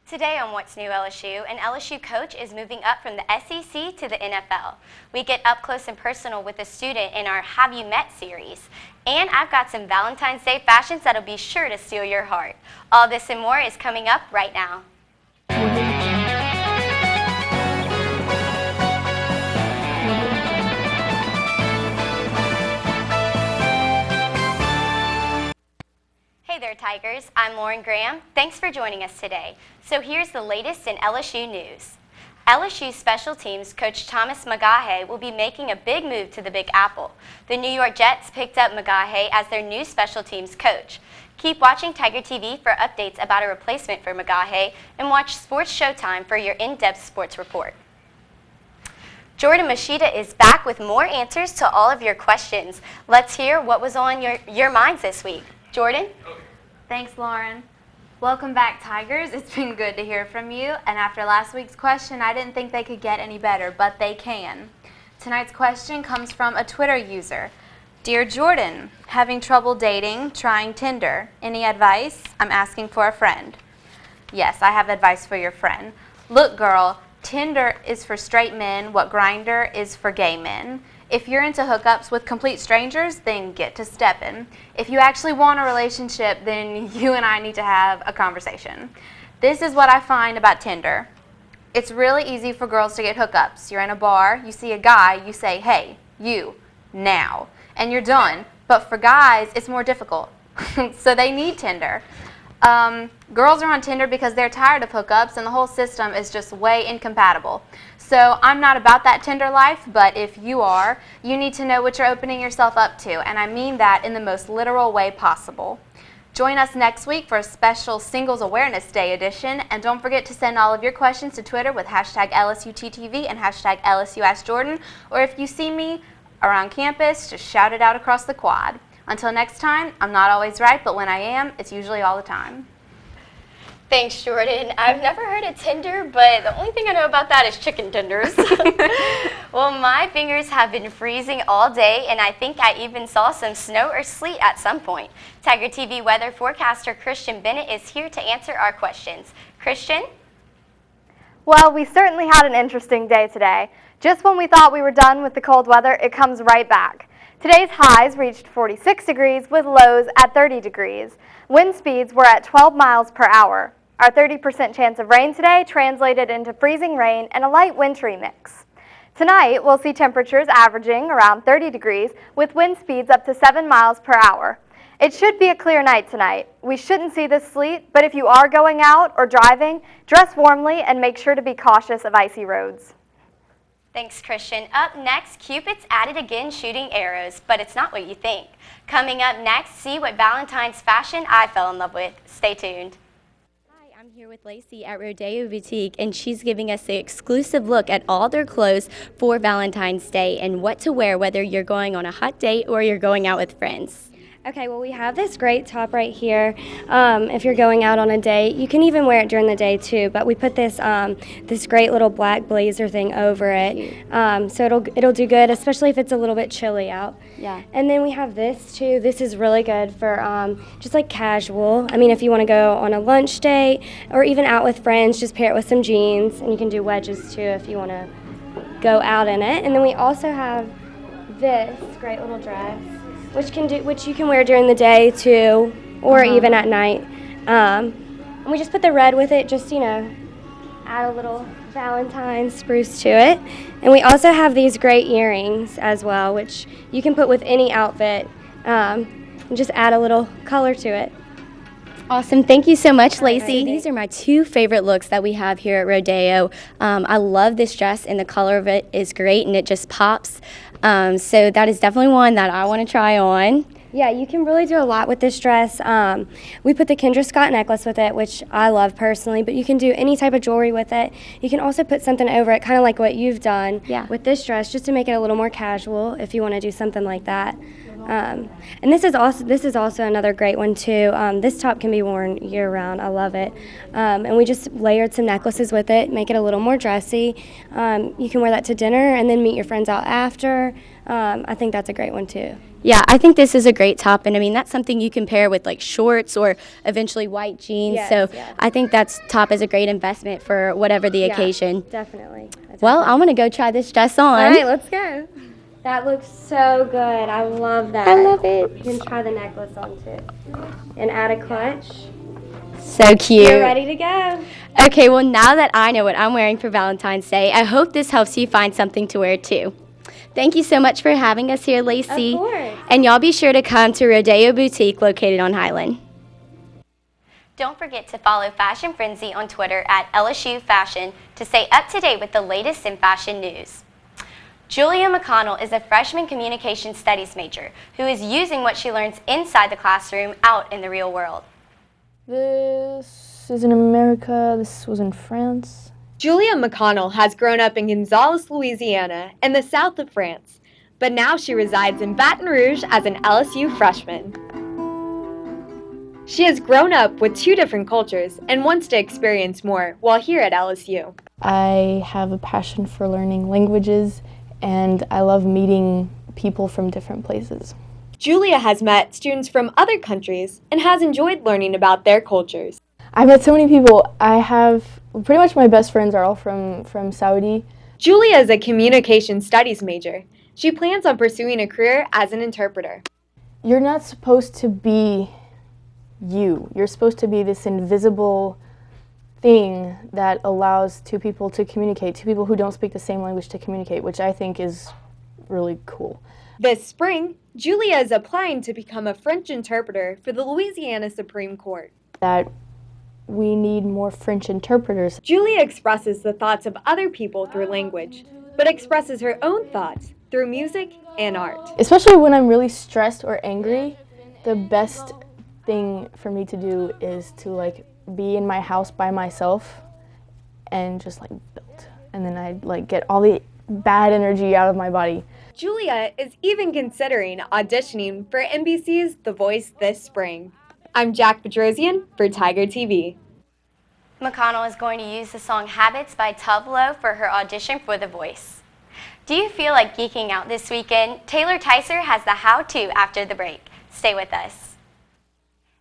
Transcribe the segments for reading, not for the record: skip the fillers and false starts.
Today on What's New LSU, an LSU coach is moving up from the SEC to the NFL. We get up close and personal with a student in our Have You Met series. And I've got some Valentine's Day fashions that'll be sure to steal your heart. All this and more is coming up right now. Hey there, Tigers. I'm Lauren Graham. Thanks for joining us today. So here's the latest in LSU news. LSU special teams coach Thomas Magahe will be making a big move to the Big Apple. The New York Jets picked up Magahe as their new special teams coach. Keep watching Tiger TV for updates about a replacement for Magahe, and watch Sports Showtime for your in-depth sports report. Jordan Machida is back with more answers to all of your questions. Let's hear what was on your minds this week. Jordan? Thanks, Lauren. Welcome back, Tigers. It's been good to hear from you. And after last week's question, I didn't think they could get any better, but they can. Tonight's question comes from a Twitter user. Dear Jordan, having trouble dating, trying Tinder. Any advice? I'm asking for a friend. Yes, I have advice for your friend. Look, girl, Tinder is for straight men what Grindr is for gay men. If you're into hookups with complete strangers, then get to steppin'. If you actually want a relationship, then you and I need to have a conversation. This is what I find about Tinder. It's really easy for girls to get hookups. You're in a bar, you see a guy, you say, hey, you, now, and you're done. But for guys, it's more difficult. So they need Tinder. Girls are on Tinder because they're tired of hookups and the whole system is just way incompatible. So I'm not about that Tinder life, but if you are, you need to know what you're opening yourself up to, and I mean that in the most literal way possible. Join us next week for a special Singles Awareness Day edition, and don't forget to send all of your questions to Twitter with hashtag LSUTTV and hashtag LSUAskJordan, or if you see me around campus, just shout it out across the quad. Until next time, I'm not always right, but when I am, it's usually all the time. Thanks, Jordan. I've never heard of Tinder, but the only thing I know about that is chicken tenders. Well, my fingers have been freezing all day, and I think I even saw some snow or sleet at some point. Tiger TV weather forecaster Christian Bennett is here to answer our questions. Christian? Well, we certainly had an interesting day today. Just when we thought we were done with the cold weather, it comes right back. Today's highs reached 46 degrees with lows at 30 degrees. Wind speeds were at 12 miles per hour. Our 30% chance of rain today translated into freezing rain and a light wintry mix. Tonight, we'll see temperatures averaging around 30 degrees with wind speeds up to 7 miles per hour. It should be a clear night tonight. We shouldn't see this sleet, but if you are going out or driving, dress warmly and make sure to be cautious of icy roads. Thanks, Christian. Up next, Cupid's at it again shooting arrows, but it's not what you think. Coming up next, see what Valentine's fashion I fell in love with. Stay tuned. I'm here with Lacey at Rodeo Boutique, and she's giving us the exclusive look at all their clothes for Valentine's Day and what to wear whether you're going on a hot date or you're going out with friends. Okay, well, we have this great top right here. If you're going out on a date, you can even wear it during the day too. But we put this this great little black blazer thing over it, so it'll do good, especially if it's a little bit chilly out. Yeah. And then we have this too. This is really good for just like casual. I mean, if you want to go on a lunch date or even out with friends, just pair it with some jeans, and you can do wedges too if you want to go out in it. And then we also have this great little dress, which you can wear during the day too, or even at night. And we just put the red with it, just add a little Valentine's spruce to it. And we also have these great earrings as well, which you can put with any outfit, and just add a little color to it. Awesome. Thank you so much, Lacey. Right. These are my two favorite looks that we have here at Rodeo. I love this dress, and the color of it is great, and it just pops. So that is definitely one that I want to try on. Yeah, you can really do a lot with this dress. We put the Kendra Scott necklace with it, which I love personally, but you can do any type of jewelry with it. You can also put something over it, kind of like what you've done with this dress, just to make it a little more casual if you want to do something like that. And this is also another great one too. This top can be worn year round. I love it. And we just layered some necklaces with it, make it a little more dressy. You can wear that to dinner and then meet your friends out after. I think that's a great one too. Yeah, I think this is a great top, and I mean that's something you can pair with like shorts or eventually white jeans. Yes, so yeah. I think that's top is a great investment for whatever the Yeah, occasion. Definitely. Well, I'm gonna go try this dress on. All right, let's go. That looks so good. I love that. I love it. You can try the necklace on too, and add a clutch. So cute. You're ready to go. Okay, well now that I know what I'm wearing for Valentine's Day, I hope this helps you find something to wear too. Thank you so much for having us here, Lacey. Of course. And y'all be sure to come to Rodeo Boutique located on Highland. Don't forget to follow Fashion Frenzy on Twitter at LSU Fashion to stay up to date with the latest in fashion news. Julia McConnell is a freshman communication studies major who is using what she learns inside the classroom out in the real world. This is in America, this was in France. Julia McConnell has grown up in Gonzales, Louisiana, in the south of France, but now she resides in Baton Rouge as an LSU freshman. She has grown up with 2 different cultures and wants to experience more while here at LSU. I have a passion for learning languages, and I love meeting people from different places. Julia has met students from other countries and has enjoyed learning about their cultures. I've met so many people. Pretty much my best friends are all from Saudi. Julia is a communication studies major. She plans on pursuing a career as an interpreter. You're not supposed to be you. You're supposed to be this invisible thing that allows 2 people to communicate, 2 people who don't speak the same language to communicate, which I think is really cool. This spring, Julia is applying to become a French interpreter for the Louisiana Supreme Court. That we need more French interpreters. Julia expresses the thoughts of other people through language, but expresses her own thoughts through music and art. Especially when I'm really stressed or angry, the best thing for me to do is to be in my house by myself and just build. And then I'd get all the bad energy out of my body. Julia is even considering auditioning for NBC's The Voice this spring. I'm Jack Bedrosian for Tiger TV. McConnell is going to use the song Habits by Tublo for her audition for The Voice. Do you feel like geeking out this weekend? Taylor Ticer has the how-to after the break. Stay with us.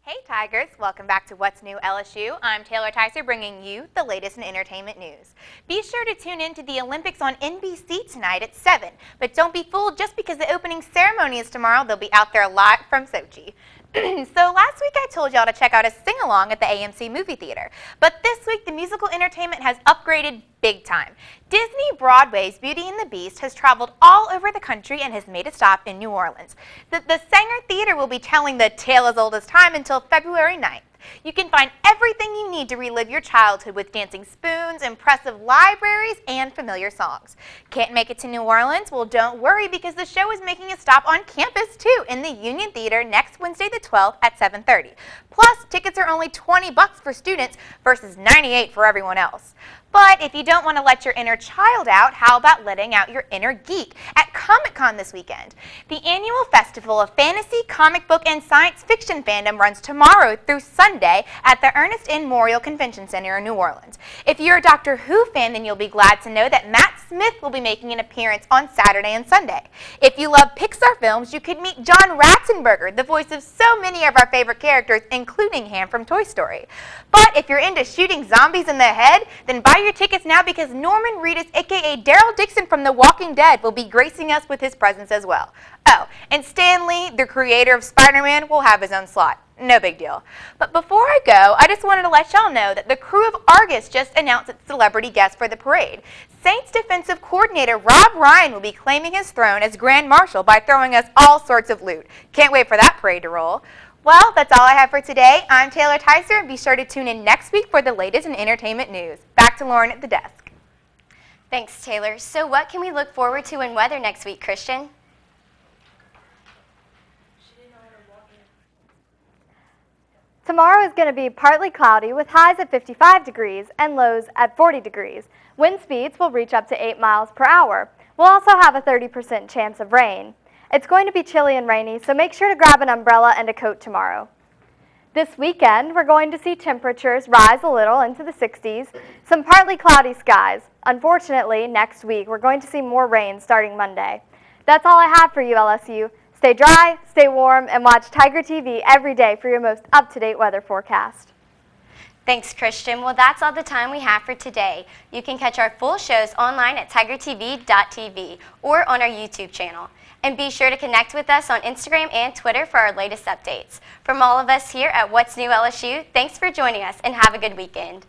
Hey Tigers, welcome back to What's New LSU. I'm Taylor Ticer bringing you the latest in entertainment news. Be sure to tune in to the Olympics on NBC tonight at 7, but don't be fooled just because the opening ceremony is tomorrow, they'll be out there live from Sochi. So last week I told y'all to check out a sing-along at the AMC movie theater, but this week the musical entertainment has upgraded big time. Disney Broadway's Beauty and the Beast has traveled all over the country and has made a stop in New Orleans. The Sanger Theater will be telling the tale as old as time until February 9th. You can find everything you need to relive your childhood with dancing spoons, impressive libraries, and familiar songs. Can't make it to New Orleans? Well, don't worry because the show is making a stop on campus too in the Union Theater next Wednesday the 12th at 7:30. Plus, tickets are only $20 for students versus $98 for everyone else. But if you don't want to let your inner child out, how about letting out your inner geek at Comic-Con this weekend? The annual festival of fantasy, comic book, and science fiction fandom runs tomorrow through Sunday at the Ernest N. Morial Convention Center in New Orleans. If you're a Doctor Who fan, then you'll be glad to know that Matt Smith will be making an appearance on Saturday and Sunday. If you love Pixar films, you could meet John Ratzenberger, the voice of so many of our favorite characters, including Ham from Toy Story. But if you're into shooting zombies in the head, then buy your tickets now because Norman Reedus, aka Daryl Dixon from The Walking Dead, will be gracing us with his presence as well. Oh, and Stan Lee, the creator of Spider-Man, will have his own slot. No big deal. But before I go, I just wanted to let y'all know that the crew of Argus just announced its celebrity guest for the parade. Saints defensive coordinator Rob Ryan will be claiming his throne as Grand Marshal by throwing us all sorts of loot. Can't wait for that parade to roll. Well, that's all I have for today. I'm Taylor Ticer, and be sure to tune in next week for the latest in entertainment news. Back to Lauren at the desk. Thanks, Taylor. So what can we look forward to in weather next week, Christian? Tomorrow is going to be partly cloudy with highs at 55 degrees and lows at 40 degrees. Wind speeds will reach up to 8 miles per hour. We'll also have a 30% chance of rain. It's going to be chilly and rainy, so make sure to grab an umbrella and a coat tomorrow. This weekend, we're going to see temperatures rise a little into the 60s, some partly cloudy skies. Unfortunately, next week, we're going to see more rain starting Monday. That's all I have for you, LSU. Stay dry, stay warm, and watch Tiger TV every day for your most up-to-date weather forecast. Thanks, Christian. Well, that's all the time we have for today. You can catch our full shows online at tigertv.tv or on our YouTube channel. And be sure to connect with us on Instagram and Twitter for our latest updates. From all of us here at What's New LSU, thanks for joining us and have a good weekend.